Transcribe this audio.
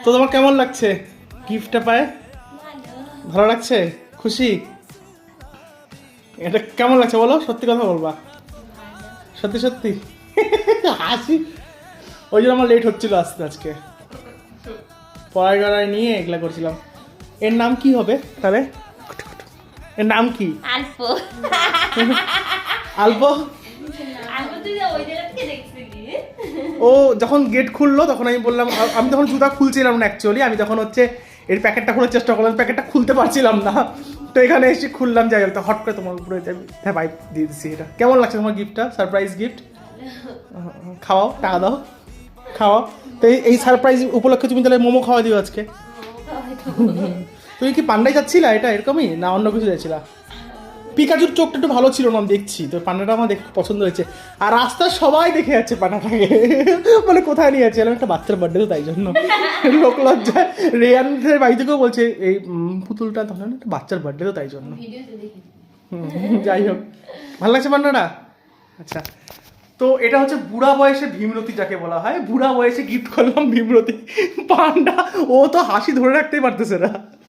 তো তোমার কেমন লাগছে গিফটটা পায়? ভালো লাগছে? খুশি? এটা কেমন লাগছে বলো, সত্যি কথা বলবা। সত্যি সত্যি হাসি। ওই জন্য আমার লেট হচ্ছিল আসতে আজকে, পড়ায় নিয়ে এগুলা করছিলাম। এর নাম কি হবে তাহলে? এর নাম কি? আলপ আলপো। আলপ তুই ওই জায়গা থেকে দেখছিলি? ও যখন গেট খুললো তখন আমি বললাম, আমি তখন জুতা খুলছিলাম না অ্যাকচুয়ালি, আমি তখন হচ্ছে এর প্যাকেটটা খোলার চেষ্টা করলাম, প্যাকেটটা খুলতে পারছিলাম না। তো এখানে এসে খুললাম, যাই হোক, তো হট করে তোমার উপরে হ্যাঁ ভাই দিয়ে দিচ্ছি। এটা কেমন লাগছে তোমার গিফটটা, সারপ্রাইজ গিফট? খাওয়াও, টাকা দাও, খাওয়াও। তো এই সারপ্রাইজ উপলক্ষে তুমি তাহলে মোমো খাওয়া দিও আজকে। তুমি কি পান্ডায় যাচ্ছিলা এটা এরকমই, না অন্য কিছু যাচ্ছিলা? পিকাচুর চোখটা একটু ভালো ছিল না, আমি দেখছি তো, পান্ডাটা আমার দেখে পছন্দ হয়েছে। আর রাস্তায় সবাই দেখে যাচ্ছে পান্ডাটাকে, মানে কোথায় নিয়ে যাচ্ছে, একটা বাচ্চার বার্থডে তো তাই জন্য লোক লজ্জায়। রেয়ানের বাড়ি থেকেও বলছে এই পুতুলটা, তখন একটা বাচ্চার বার্থডে তো তাই জন্য। যাই হোক, ভালো লাগছে পান্ডাটা? আচ্ছা, তো এটা হচ্ছে বুড়া বয়সে ভীমরতি যাকে বলা হয়, বুড়া বয়সে গিফট করলাম ভীমরতি। পান্ডা ও তো হাসি ধরে রাখতেই পারতেছে না।